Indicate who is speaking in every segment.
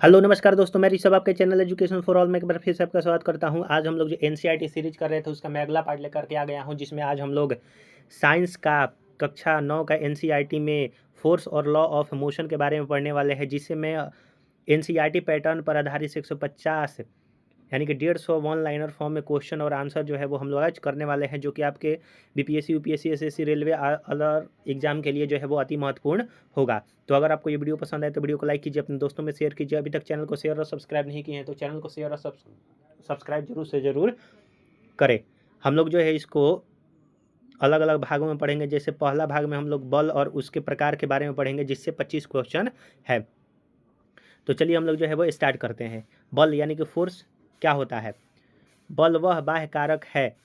Speaker 1: Hello नमस्कार दोस्तों, मैं ऋषभ आपके चैनल एजुकेशन फॉर ऑल में एक बार फिर से आपका स्वागत करता हूं। आज हम लोग जो एनसीईआरटी सीरीज कर रहे थे उसका मैं अगला पार्ट लेकर के आ गया हूं, जिसमें आज हम लोग साइंस का कक्षा 9 का एनसीईआरटी में फोर्स और लॉ ऑफ मोशन के बारे में पढ़ने वाले हैं, जिससे मैं एनसीईआरटी पैटर्न पर आधारित 150 यानी कि 150 वन लाइनर फॉर्म में क्वेश्चन और आंसर जो है वो हम लोग आज करने वाले हैं, जो कि आपके BPSC UPSC SSC railway other exam के लिए जो है वो अति महत्वपूर्ण होगा। तो अगर आपको ये वीडियो पसंद आए तो वीडियो को लाइक कीजिए, अपने दोस्तों में शेयर कीजिए। अभी तक चैनल को शेयर और सब्सक्राइब नहीं किए हैं तो चैनल को शेयर और सब्सक्राइब जरूर से ज़रूर करें। हम लोग जो है इसको अलग अलग भागों में पढ़ेंगे। जैसे पहला भाग में हम लोग बल और उसके प्रकार के बारे में पढ़ेंगे, जिससे 25 क्वेश्चन है। तो चलिए हम लोग जो है वो स्टार्ट करते हैं। बल यानी कि फोर्स क्या होता है? बल वह बाह्य कारक है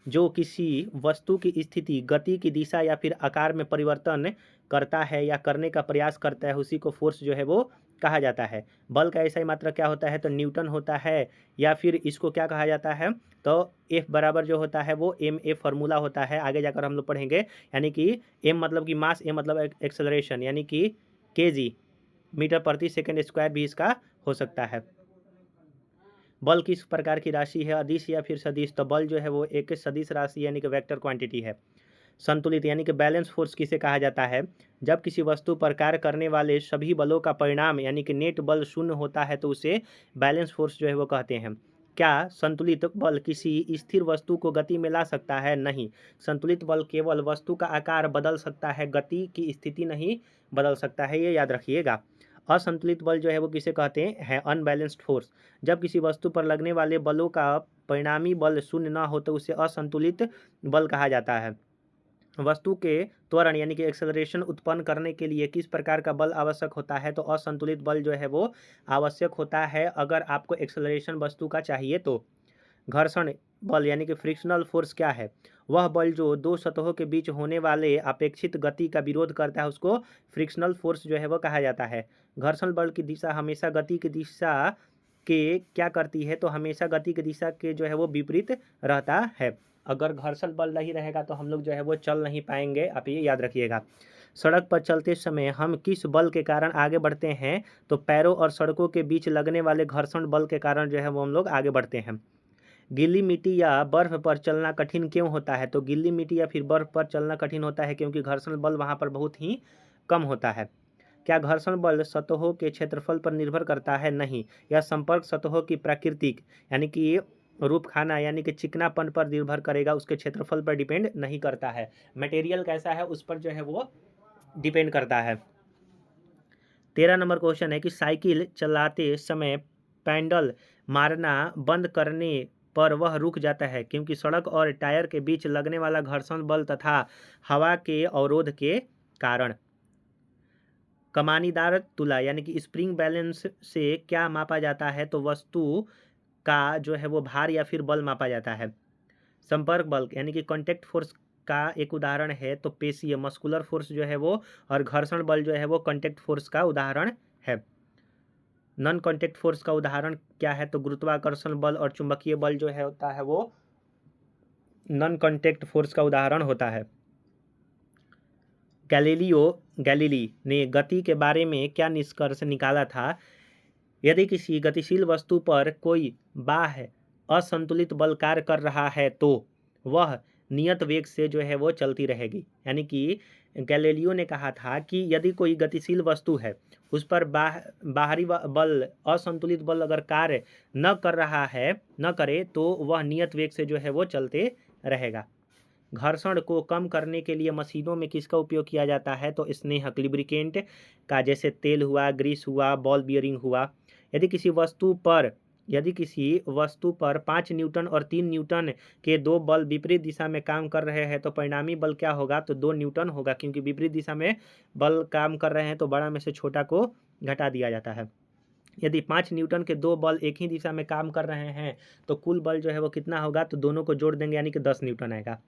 Speaker 1: जो किसी वस्तु की स्थिति, गति की दिशा या फिर आकार में परिवर्तन करता है या करने का प्रयास करता है, उसी को फोर्स जो है वो कहा जाता है। बल का ऐसा ही मात्रा क्या होता है? तो न्यूटन होता है, या फिर इसको क्या कहा जाता है? तो F बराबर जो होता है वो ma फार्मूला होता है। आगे जाकर हम लोग पढ़ेंगे। यानी कि m मतलब कि मास, a मतलब एक्सेलरेशन, यानी कि kg मीटर प्रति सेकंड स्क्वायर भी इसका हो सकता है। बल किस प्रकार की राशि है? अदिश या फिर सदिश? तो बल जो है वो एक सदिश राशि यानी कि वेक्टर क्वांटिटी है। संतुलित यानी कि बैलेंस फोर्स किसे कहा जाता है? जब किसी वस्तु पर कार्य करने वाले सभी बलों का परिणाम यानी कि नेट बल शून्य होता है तो उसे बैलेंस फोर्स जो है वो कहते हैं। क्या संतुलित बल किसी स्थिर वस्तु को गति में ला सकता है? नहीं। संतुलित बल केवल वस्तु का आकार बदल सकता है, गति की स्थिति नहीं बदल सकता है, ये याद रखिएगा। असंतुलित बल जो है वो किसे कहते हैं? Unbalanced force. जब किसी वस्तु पर लगने वाले बलों का परिणामी बल शून्य न हो तो उसे असंतुलित बल कहा जाता है। वस्तु के त्वरण यानी कि एक्सेलरेशन उत्पन्न करने के लिए किस प्रकार का बल आवश्यक होता है? तो असंतुलित बल जो है वो आवश्यक होता है अगर आपको एक्सेलरेशन वस्तु का चाहिए तो। घर्षण बल यानी कि फ्रिक्शनल फोर्स क्या है? वह बल जो दो सतहों के बीच होने वाले अपेक्षित गति का विरोध करता है, उसको फ्रिक्शनल फोर्स जो है वो कहा जाता है। घर्षण बल की दिशा हमेशा गति की दिशा के क्या करती है? तो हमेशा गति की दिशा के जो है वो विपरीत रहता है। अगर घर्षण बल नहीं रहेगा तो हम लोग जो है वो चल नहीं पाएंगे, आप ये याद रखिएगा। सड़क पर चलते समय हम किस बल के कारण आगे बढ़ते हैं? तो पैरों और सड़कों के बीच लगने वाले घर्षण बल के कारण जो है वो हम लोग आगे बढ़ते हैं। गीली मिट्टी या बर्फ पर चलना कठिन क्यों होता है? तो गीली मिट्टी या फिर बर्फ पर चलना कठिन होता है क्योंकि घर्षण बल वहाँ पर बहुत ही कम होता है। क्या घर्षण बल सतहों के क्षेत्रफल पर निर्भर करता है? नहीं। यह संपर्क सतहों की प्राकृतिक यानी कि रूप खाना यानी कि चिकनापन पर निर्भर करेगा, उसके क्षेत्रफल पर डिपेंड नहीं करता है। मटेरियल कैसा है उस पर जो है वो डिपेंड करता है। 13 नंबर क्वेश्चन है कि साइकिल चलाते समय पैडल मारना बंद करने पर वह रुक जाता है क्योंकि सड़क और टायर के बीच लगने वाला घर्षण बल तथा हवा के अवरोध के कारण। कमानीदार तुला यानी कि स्प्रिंग बैलेंस से क्या मापा जाता है? तो वस्तु का जो है वो भार या फिर बल मापा जाता है। संपर्क बल यानी कि कॉन्टैक्ट फोर्स का एक उदाहरण है तो पेशीय मस्कुलर फोर्स जो है वो, और घर्षण बल जो है वो कॉन्टैक्ट फोर्स का उदाहरण है। नॉन कॉन्टैक्ट फोर्स का उदाहरण क्या है? तो गुरुत्वाकर्षण बल और चुंबकीय बल जो है होता है वो नॉन कॉन्टैक्ट फोर्स का उदाहरण होता है। गैलीलियो गैलीली ने गति के बारे में क्या निष्कर्ष निकाला था? यदि किसी गतिशील वस्तु पर कोई बाह्य असंतुलित बल कार्य कर रहा है तो वह नियत वेग से जो है वो चलती रहेगी। यानी कि गैलीलियो ने कहा था कि यदि कोई गतिशील वस्तु है उस पर बाहरी बल, असंतुलित बल अगर कार्य न कर रहा है, न करे, तो वह नियत वेग से जो है वो चलते रहेगा। घर्षण को कम करने के लिए मशीनों में किसका उपयोग किया जाता है? तो स्नेहक लिब्रिकेंट का, जैसे तेल हुआ, ग्रीस हुआ, बॉल बियरिंग हुआ। यदि किसी वस्तु पर 5 न्यूटन और 3 न्यूटन के दो बल विपरीत दिशा में काम कर रहे हैं तो परिणामी बल क्या होगा? तो 2 न्यूटन होगा, क्योंकि विपरीत दिशा में बल काम कर रहे हैं तो बड़ा में से छोटा को घटा दिया जाता है। यदि 5 न्यूटन के दो बल एक ही दिशा में काम कर रहे हैं तो कुल बल जो है वो कितना होगा? तो दोनों को जोड़ देंगे यानी कि 10 न्यूटन आएगा।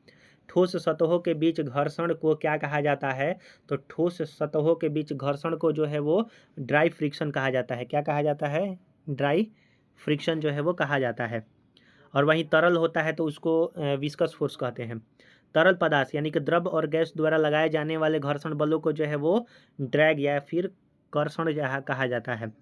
Speaker 1: ठोस सतहों के बीच घर्षण को क्या कहा जाता है? तो ठोस सतहों के बीच घर्षण को जो है वो ड्राई फ्रिक्शन कहा जाता है। क्या कहा जाता है? ड्राई फ्रिक्शन जो है वो कहा जाता है। और वहीं तरल होता है तो उसको विस्कस फोर्स कहते हैं। तरल पदार्थ यानी कि द्रव और गैस द्वारा लगाए जाने वाले घर्षण बलों को जो है वो ड्रैग या फिर कर्षण कहा जाता है।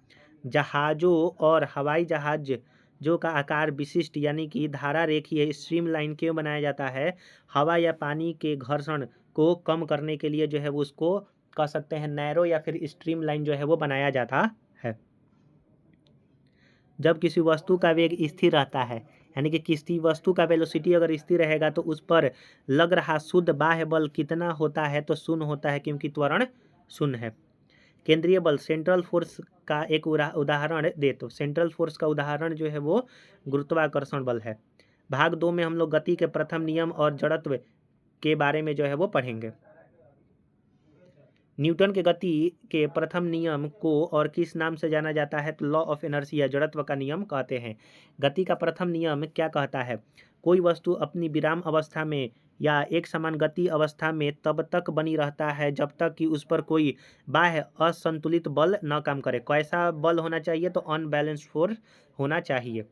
Speaker 1: जहाज़ों और हवाई जहाज़ों का आकार विशिष्ट यानी कि धारा रेखीय स्ट्रीमलाइन क्यों बनाया जाता है? हवा या पानी के घर्षण को कम करने के लिए जो है वो उसको कह सकते हैं नैरो या फिर स्ट्रीमलाइन जो है वो बनाया जाता है। जब किसी वस्तु का वेग स्थिर रहता है यानी कि किसी वस्तु का वेलोसिटी अगर स्थिर रहेगा तो उस पर लग रहा शुद्ध बाह्य बल कितना होता है? तो शून्य होता है, क्योंकि त्वरण शून्य है। केंद्रीय बल सेंट्रल फोर्स का एक उदाहरण दे। तो सेंट्रल फोर्स का उदाहरण जो है वो गुरुत्वाकर्षण बल है। भाग 2 में हम लोग गति के प्रथम नियम और जड़त्व के बारे में जो है वो पढ़ेंगे। न्यूटन के गति के प्रथम नियम को और किस नाम से जाना जाता है? तो लॉ ऑफ इनर्शिया, जड़त्व का नियम कहते हैं। गति का प्रथम नियम क्या कहता है? कोई वस्तु अपनी विराम अवस्था में या एक समान गति अवस्था में तब तक बनी रहता है जब तक कि उस पर कोई बाह्य असंतुलित बल न काम करे। कैसा बल होना चाहिए? तो अनबैलेंस्ड फोर्स होना चाहिए।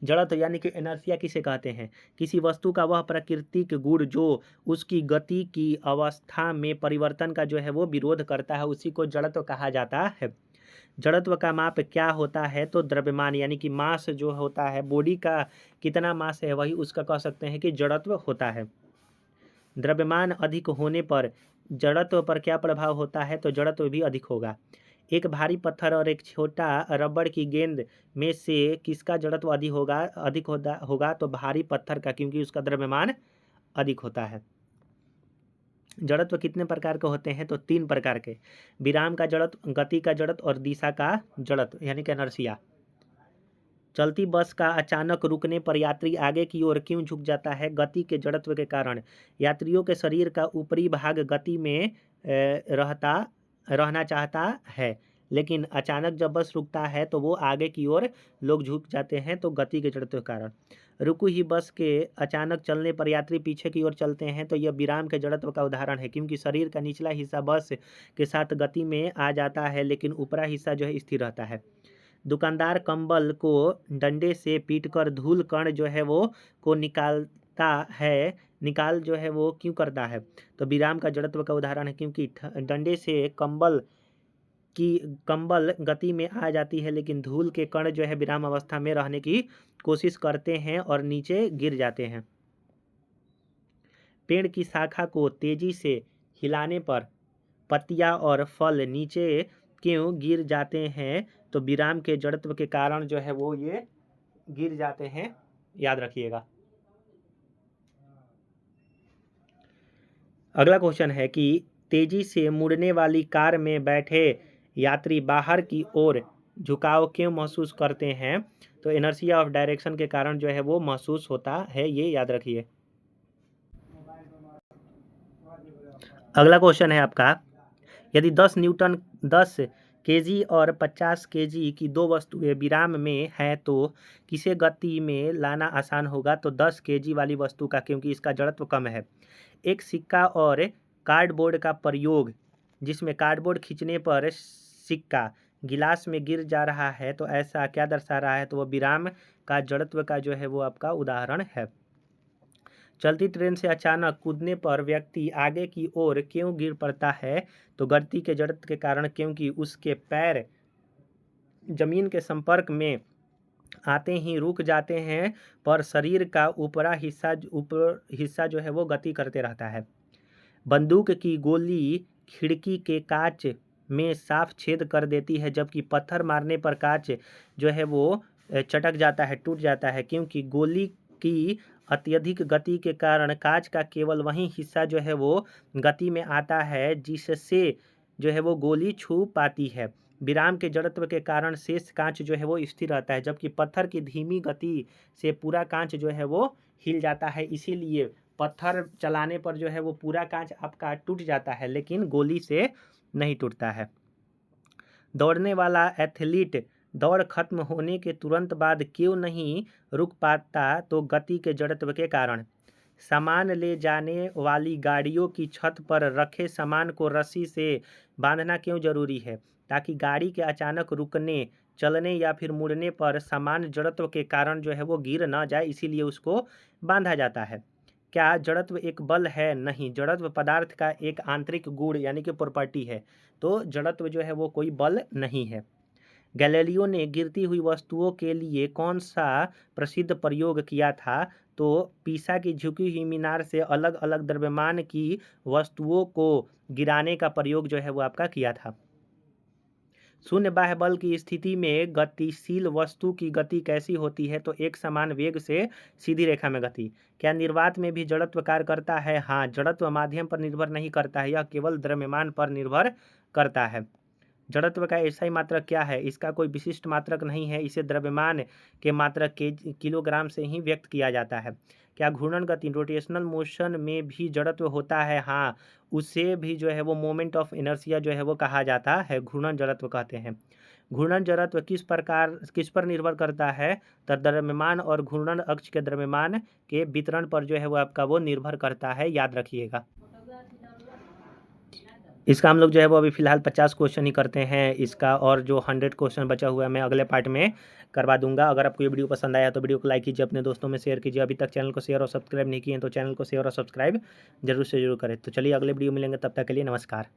Speaker 1: जड़त्व यानी कि इनर्शिया किसे कहते हैं? किसी वस्तु का वह प्राकृतिक गुण जो उसकी गति की अवस्था में परिवर्तन का जो है वो विरोध करता है, उसी को जड़त्व कहा जाता है। जड़त्व का माप क्या होता है? तो द्रव्यमान यानी कि मास जो होता है, बॉडी का कितना मास है वही उसका कह सकते हैं कि जड़त्व होता है। द्रव्यमान अधिक होने पर जड़त्व पर क्या प्रभाव होता है? तो जड़त्व भी अधिक होगा। एक भारी पत्थर और एक छोटा रबड़ की गेंद में से किसका जड़त्व अधिक होगा? तो भारी पत्थर का, क्योंकि उसका द्रव्यमान अधिक होता है। जड़त्व कितने प्रकार के होते हैं? तो 3 प्रकार के। विराम का जड़त्व, गति का जड़त्व और दिशा का जड़त्व यानी कि इनर्शिया। चलती बस का अचानक रुकने पर यात्री आगे की ओर क्यों झुक जाता है? गति के जड़त्व के कारण। यात्रियों के शरीर का ऊपरी भाग गति में रहना चाहता है, लेकिन अचानक जब बस रुकता है तो वो आगे की ओर लोग झुक जाते हैं, तो गति के जड़त्व के कारण। रुकी हुई बस के अचानक चलने पर यात्री पीछे की ओर चलते हैं, तो यह विराम के जड़त्व का उदाहरण है, क्योंकि शरीर का निचला हिस्सा बस के साथ गति में आ जाता है लेकिन ऊपरा हिस्सा जो है स्थिर रहता है। दुकानदार कंबल को डंडे से पीटकर धूल कण जो है वो को निकाल जो है वो क्यों करता है? तो विराम का जड़त्व का उदाहरण है, क्योंकि डंडे से कंबल गति में आ जाती है लेकिन धूल के कण जो है विराम अवस्था में रहने की कोशिश करते हैं और नीचे गिर जाते हैं। पेड़ की शाखा को तेजी से हिलाने पर पत्तियां और फल नीचे क्यों गिर जाते हैं? तो विराम के जड़त्व के कारण जो है वो ये गिर जाते हैं, याद रखिएगा। अगला क्वेश्चन है कि तेजी से मुड़ने वाली कार में बैठे यात्री बाहर की ओर झुकाव क्यों महसूस करते हैं? तो इनर्शिया ऑफ डायरेक्शन के कारण जो है वो महसूस होता है, ये याद रखिए। अगला क्वेश्चन है आपका, यदि 10 केजी और 50 केजी की दो वस्तुएं विराम में है तो किसे गति में लाना आसान होगा? तो 10 केजी वाली वस्तु का, क्योंकि इसका जड़त्व कम है। एक सिक्का और कार्डबोर्ड का प्रयोग, जिसमें कार्डबोर्ड खींचने पर सिक्का गिलास में गिर जा रहा है, तो ऐसा क्या दर्शा रहा है? तो वह विराम का जड़त्व का जो है वो आपका उदाहरण है। चलती ट्रेन से अचानक कूदने पर व्यक्ति आगे की ओर क्यों गिर पड़ता है? तो गति के जड़त्व के कारण, क्योंकि उसके पैर जमीन के संपर्क में आते ही रुक जाते हैं, पर शरीर का ऊपर हिस्सा जो है वो गति करते रहता है। बंदूक की गोली खिड़की के कांच में साफ छेद कर देती है, जबकि पत्थर मारने पर कांच जो है वो चटक जाता है, टूट जाता है, क्योंकि गोली की अत्यधिक गति के कारण कांच का केवल वही हिस्सा जो है वो गति में आता है जिससे जो है वो गोली छू पाती है। विराम के जड़त्व के कारण शेष कांच जो है वो स्थिर रहता है, जबकि पत्थर की धीमी गति से पूरा कांच जो है वो हिल जाता है। इसीलिए पत्थर चलाने पर जो है वो पूरा कांच आपका टूट जाता है, लेकिन गोली से नहीं टूटता है। दौड़ने वाला एथलीट दौड़ खत्म होने के तुरंत बाद क्यों नहीं रुक पाता? तो गति के जड़त्व के कारण। सामान ले जाने वाली गाड़ियों की छत पर रखे सामान को रस्सी से बांधना क्यों जरूरी है? ताकि गाड़ी के अचानक रुकने, चलने या फिर मुड़ने पर सामान जड़त्व के कारण जो है वो गिर ना जाए, इसीलिए उसको बांधा जाता है। क्या जड़त्व एक बल है? नहीं, जड़त्व पदार्थ का एक आंतरिक गुण यानी कि प्रॉपर्टी है, तो जड़त्व जो है वो कोई बल नहीं है। गैलीलियो ने गिरती हुई वस्तुओं के लिए कौन सा प्रसिद्ध प्रयोग किया था? तो पीसा की झुकी हुई मीनार से अलग अलग द्रव्यमान की वस्तुओं को गिराने का प्रयोग जो है वो आपका किया था। शून्य बाह्य बल की स्थिति में गतिशील वस्तु की गति कैसी होती है? तो एक समान वेग से सीधी रेखा में गति। क्या निर्वात में भी जड़त्व कार्य करता है? हाँ, जड़त्व माध्यम पर निर्भर नहीं करता है, यह केवल द्रव्यमान पर निर्भर करता है। जड़त्व का एसआई मात्रक क्या है? इसका कोई विशिष्ट मात्रक नहीं है, इसे द्रव्यमान के मात्रक किलोग्राम से ही व्यक्त किया जाता है। क्या घूर्णन गति रोटेशनल मोशन में भी जड़त्व होता है? हाँ, उसे भी जो है वो मोमेंट ऑफ इनर्शिया जो है वो कहा जाता है, घूर्णन जड़त्व कहते हैं। घूर्णन जड़त्व किस पर निर्भर करता है? तो द्रव्यमान और घूर्णन अक्ष के द्रव्यमान के वितरण पर जो है वो आपका वो निर्भर करता है, याद रखिएगा। इसका हम लोग जो है वो अभी फ़िलहाल 50 क्वेश्चन ही करते हैं इसका, और जो 100 क्वेश्चन बचा हुआ है मैं अगले पार्ट में करवा दूंगा। अगर आपको ये वीडियो पसंद आया तो वीडियो को लाइक कीजिए, अपने दोस्तों में शेयर कीजिए। अभी तक चैनल को शेयर और सब्सक्राइब नहीं किए हैं तो चैनल को शेयर और सब्सक्राइब जरूर से जरूर करें। तो चलिए अगले वीडियो मिलेंगे, तब तक के लिए नमस्कार।